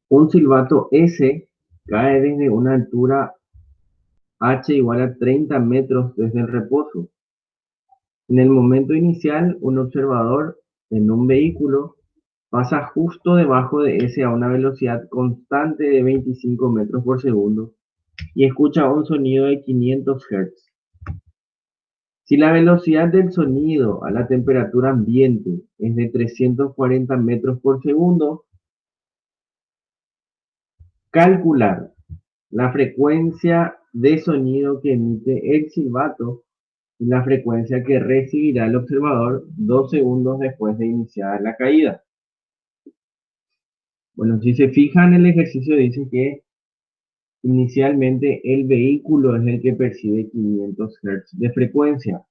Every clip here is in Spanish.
Un silbato S cae desde una altura h igual a 30 metros desde el reposo. En el momento inicial, un observador en un vehículo pasa justo debajo de S a una velocidad constante de 25 metros por segundo y escucha un sonido de 500 Hz. Si la velocidad del sonido a la temperatura ambiente es de 340 metros por segundo, calcular la frecuencia de sonido que emite el silbato y la frecuencia que recibirá el observador 2 segundos después de iniciar la caída. Bueno, si se fijan, el ejercicio dice que inicialmente el vehículo es el que percibe 500 Hz de frecuencia.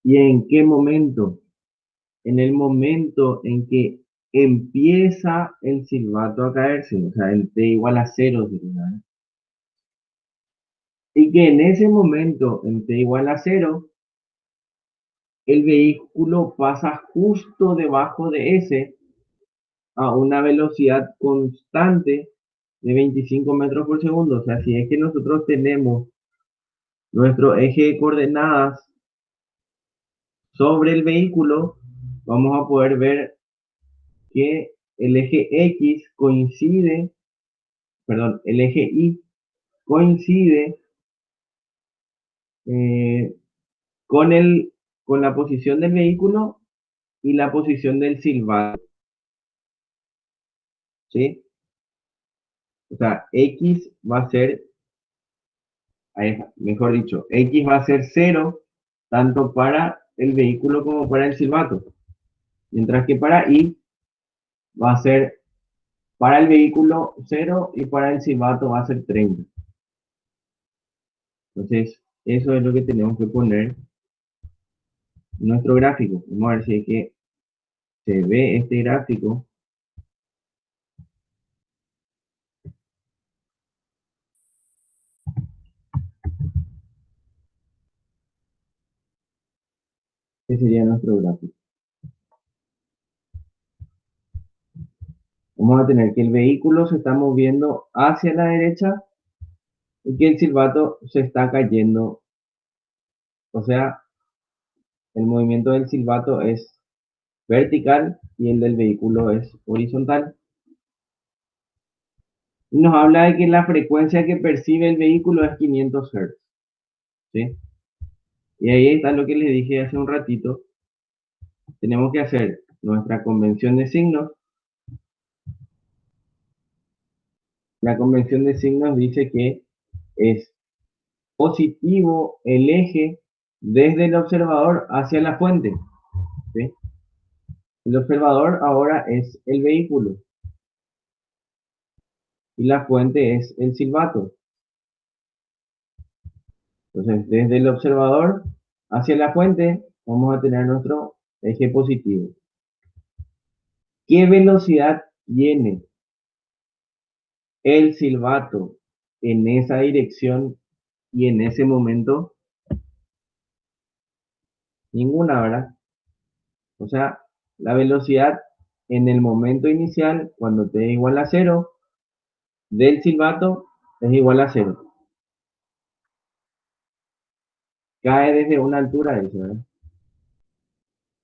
¿Y en qué momento? En el momento en que empieza el silbato a caerse, o sea, el t igual a 0, ¿verdad? Y que en ese momento, en t igual a 0, el vehículo pasa justo debajo de S a una velocidad constante de 25 metros por segundo. O sea, si es que nosotros tenemos nuestro eje de coordenadas sobre el vehículo, vamos a poder ver que el eje X coincide, perdón, el eje Y coincide eh, con, con la posición del vehículo y la posición del silbato, ¿sí? O sea, X va a ser, mejor dicho, X va a ser 0 tanto para el vehículo como para el silbato, mientras que para Y va a ser para el vehículo 0 y para el silbato va a ser 30. Entonces, eso es lo que tenemos que poner en nuestro gráfico. Vamos a ver si es que se ve este gráfico. Este sería nuestro gráfico. Vamos a tener que el vehículo se está moviendo hacia la derecha y que el silbato se está cayendo. O sea, el movimiento del silbato es vertical y el del vehículo es horizontal. Y nos habla de que la frecuencia que percibe el vehículo es 500 Hz. ¿Sí? Y ahí está lo que les dije hace un ratito. Tenemos que hacer nuestra convención de signos. La convención de signos dice que es positivo el eje desde el observador hacia la fuente. ¿Sí? El observador ahora es el vehículo y la fuente es el silbato. Entonces, desde el observador hacia la fuente vamos a tener nuestro eje positivo. ¿Qué velocidad tiene el silbato en esa dirección y en ese momento? Ninguna, ¿verdad? O sea, la velocidad en el momento inicial, cuando t es igual a 0, del silbato es igual a 0. Cae desde una altura de eso, ¿verdad?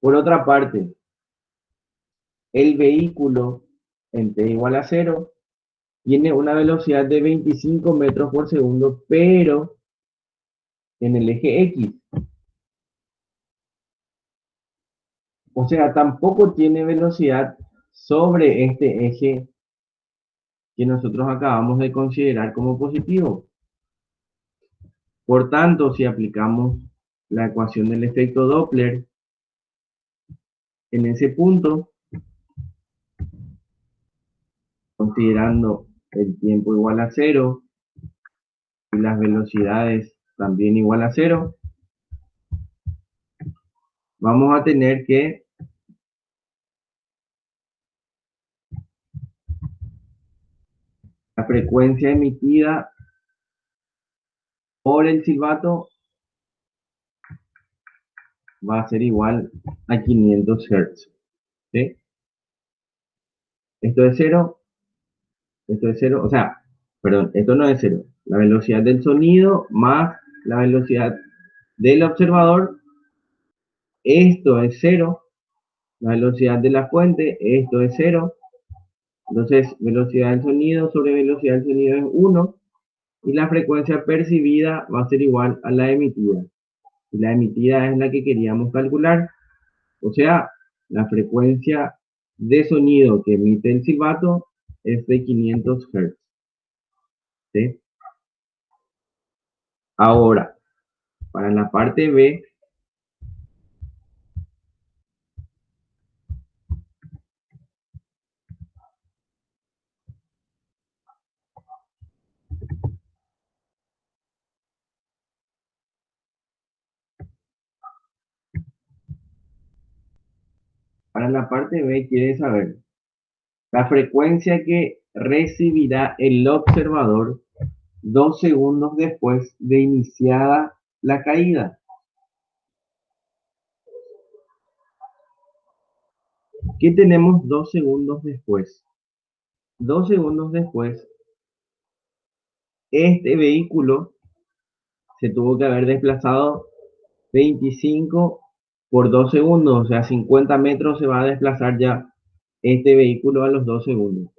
Por otra parte, el vehículo en t igual a 0 tiene una velocidad de 25 metros por segundo, pero en el eje X. O sea, tampoco tiene velocidad sobre este eje que nosotros acabamos de considerar como positivo. Por tanto, si aplicamos la ecuación del efecto Doppler en ese punto, considerando el tiempo igual a 0 y las velocidades también igual a 0, vamos a tener que la frecuencia emitida por el silbato va a ser igual a 500 Hz. ¿Sí? Esto es 0 Esto es cero, o sea, perdón, esto no es cero. La velocidad del sonido más la velocidad del observador, esto es cero. La velocidad de la fuente, esto es cero. Entonces, velocidad del sonido sobre velocidad del sonido es 1. Y la frecuencia percibida va a ser igual a la emitida. Y la emitida es la que queríamos calcular. O sea, la frecuencia de sonido que emite el silbato es de 500 Hz. ¿Sí? Ahora, para la parte B, quiere saber la frecuencia que recibirá el observador 2 segundos después de iniciada la caída. ¿Qué tenemos 2 segundos después? 2 segundos después, este vehículo se tuvo que haber desplazado 25 por 2 segundos, o sea, 50 metros se va a desplazar ya este vehículo a los 2 segundos.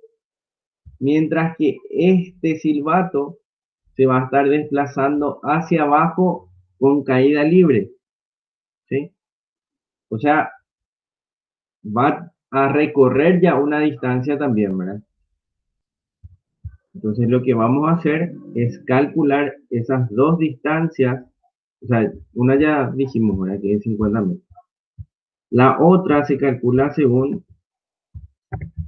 Mientras que este silbato se va a estar desplazando hacia abajo con caída libre, ¿sí? O sea, va a recorrer ya una distancia también, ¿verdad? Entonces lo que vamos a hacer es calcular esas dos distancias, o sea, una ya dijimos, ¿verdad? Que es 50 metros. La otra se calcula según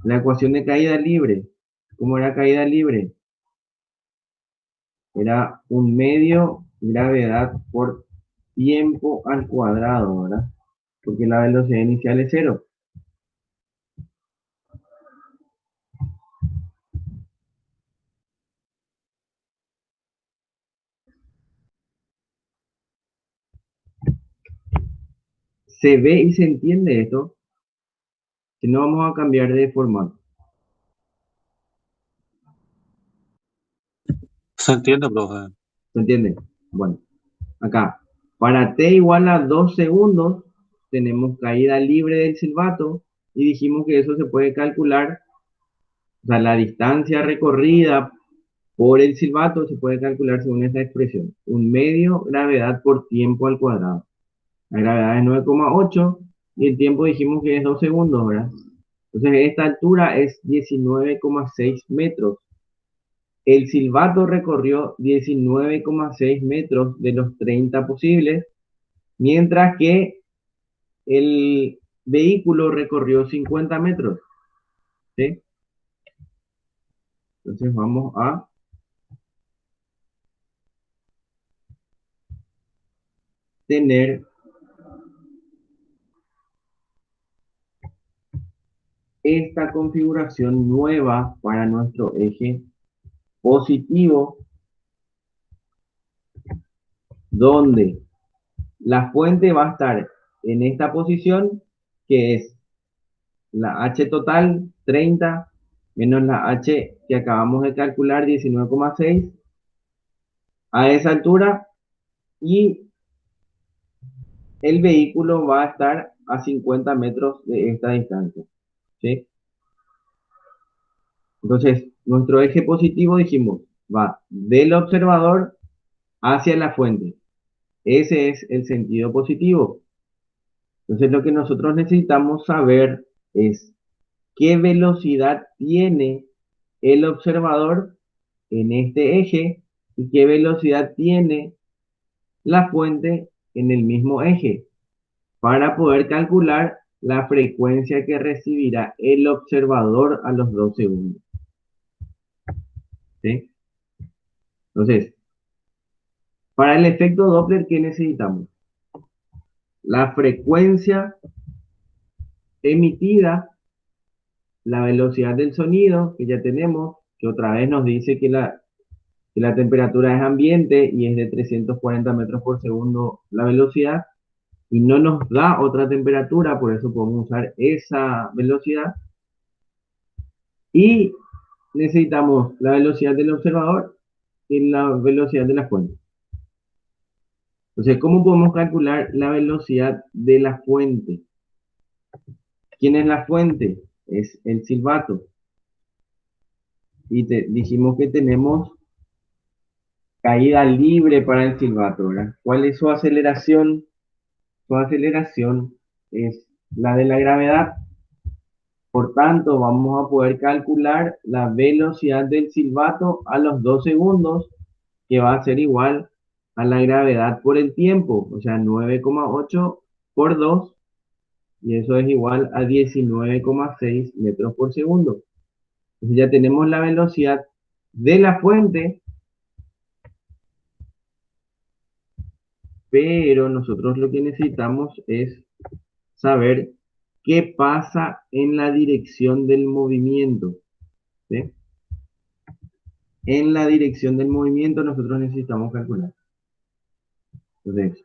la ecuación de caída libre. ¿Cómo era caída libre? Era un medio gravedad por tiempo al cuadrado, ¿verdad? Porque la velocidad inicial es cero. Se ve y se entiende esto, si no vamos a cambiar de formato. Se entiende, profe. ¿Se entiende? Bueno, acá, para t igual a 2 segundos, tenemos caída libre del silbato y dijimos que eso se puede calcular, o sea, la distancia recorrida por el silbato se puede calcular según esta expresión. Un medio gravedad por tiempo al cuadrado. La gravedad es 9,8 y el tiempo dijimos que es 2 segundos, ¿verdad? Entonces esta altura es 19,6 metros. El silbato recorrió 19,6 metros de los 30 posibles, mientras que el vehículo recorrió 50 metros. ¿Sí? Entonces vamos a tener esta configuración nueva para nuestro eje positivo, donde la fuente va a estar en esta posición, que es la H total 30 menos la H que acabamos de calcular 19,6 a esa altura, y el vehículo va a estar a 50 metros de esta distancia. ¿Sí? Entonces, nuestro eje positivo, dijimos, va del observador hacia la fuente. Ese es el sentido positivo. Entonces, lo que nosotros necesitamos saber es qué velocidad tiene el observador en este eje y qué velocidad tiene la fuente en el mismo eje, para poder calcular la frecuencia que recibirá el observador a los 2 segundos. ¿Sí? Entonces, para el efecto Doppler, ¿qué necesitamos? La frecuencia emitida, la velocidad del sonido, que ya tenemos, que otra vez nos dice que la temperatura es ambiente y es de 340 metros por segundo la velocidad, y no nos da otra temperatura, por eso podemos usar esa velocidad. Y necesitamos la velocidad del observador y la velocidad de la fuente. Entonces, ¿cómo podemos calcular la velocidad de la fuente? ¿Quién es la fuente? Es el silbato. Y dijimos que tenemos caída libre para el silbato, ¿verdad? ¿Cuál es su aceleración? Su aceleración es la de la gravedad. Por tanto, vamos a poder calcular la velocidad del silbato a los 2 segundos, que va a ser igual a la gravedad por el tiempo, o sea, 9,8 por 2, y eso es igual a 19,6 metros por segundo. Entonces ya tenemos la velocidad de la fuente, pero nosotros lo que necesitamos es saber qué pasa en la dirección del movimiento, ¿sí? En la dirección del movimiento nosotros necesitamos calcular. Entonces,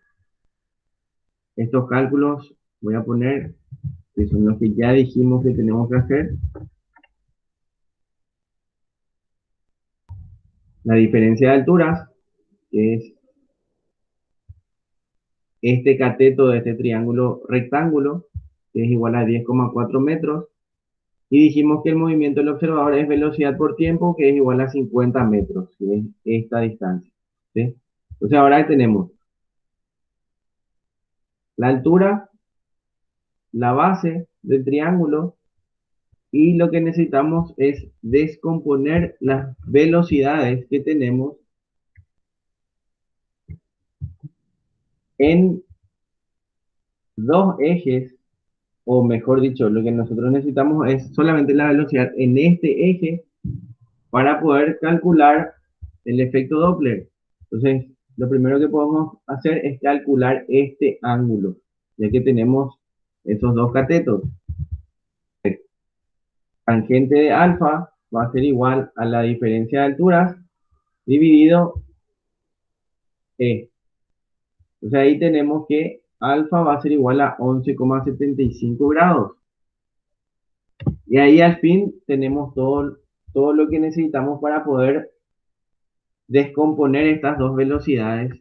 estos cálculos voy a poner, que son los que ya dijimos que tenemos que hacer. La diferencia de alturas, que es este cateto de este triángulo rectángulo, que es igual a 10,4 metros. Y dijimos que el movimiento del observador es velocidad por tiempo, que es igual a 50 metros, que es esta distancia, ¿sí? Entonces ahora tenemos la altura, la base del triángulo, y lo que necesitamos es descomponer las velocidades que tenemos en dos ejes, o mejor dicho, lo que nosotros necesitamos es solamente la velocidad en este eje para poder calcular el efecto Doppler. Entonces, lo primero que podemos hacer es calcular este ángulo, ya que tenemos esos dos catetos. Tangente de alfa va a ser igual a la diferencia de alturas dividido E. Entonces ahí tenemos que alfa va a ser igual a 11,75 grados. Y ahí al fin tenemos todo lo que necesitamos para poder descomponer estas dos velocidades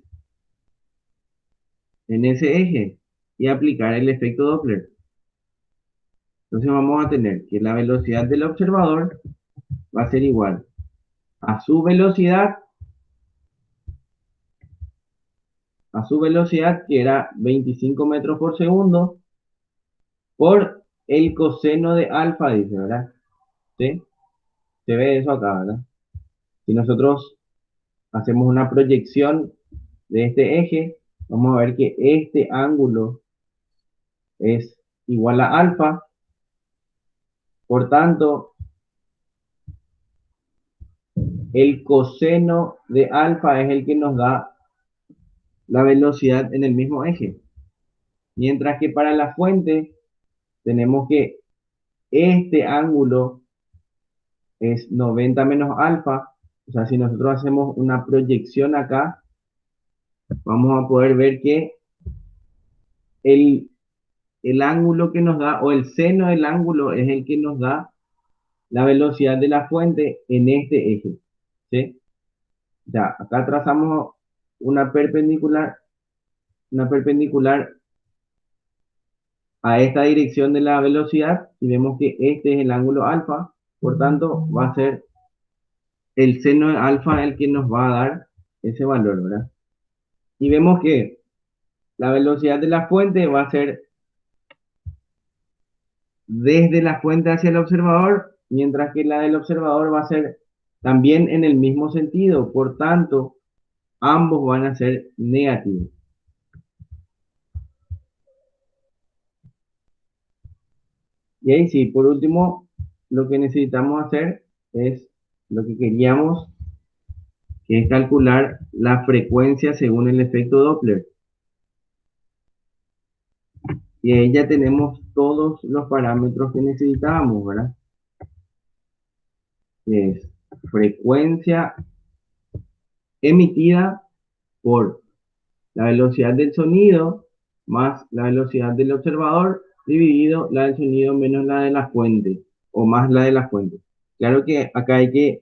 en ese eje y aplicar el efecto Doppler. Entonces vamos a tener que la velocidad del observador va a ser igual a su velocidad, que era 25 metros por segundo, por el coseno de alfa, dice, ¿verdad? ¿Sí? Se ve eso acá, ¿verdad? Si nosotros hacemos una proyección de este eje, vamos a ver que este ángulo es igual a alfa. Por tanto, el coseno de alfa es el que nos da la velocidad en el mismo eje. Mientras que para la fuente tenemos que este ángulo es 90 menos alfa. O sea, si nosotros hacemos una proyección acá, vamos a poder ver que el, el ángulo que nos da, o el seno del ángulo, es el que nos da la velocidad de la fuente en este eje, ¿sí? Ya, acá trazamos una perpendicular a esta dirección de la velocidad y vemos que este es el ángulo alfa, por tanto va a ser el seno de alfa el que nos va a dar ese valor, ¿verdad? Y vemos que la velocidad de la fuente va a ser desde la fuente hacia el observador, mientras que la del observador va a ser también en el mismo sentido, por tanto ambos van a ser negativos. Y ahí sí, por último, lo que necesitamos hacer es lo que queríamos, que es calcular la frecuencia según el efecto Doppler. Y ahí ya tenemos todos los parámetros que necesitábamos, ¿verdad? Que es frecuencia emitida por la velocidad del sonido más la velocidad del observador dividido la del sonido menos la de la fuente, o más la de la fuente, Claro que acá hay que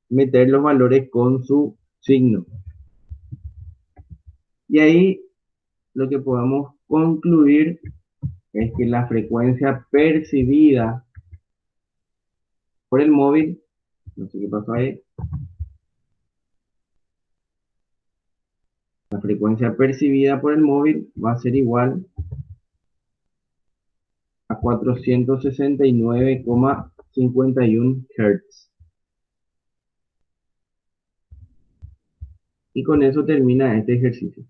meter los valores con su signo. Y ahí lo que podemos concluir es que la frecuencia percibida por el móvil, no sé qué pasó ahí, la frecuencia percibida por el móvil va a ser igual a 469,51 Hz. Y con eso termina este ejercicio.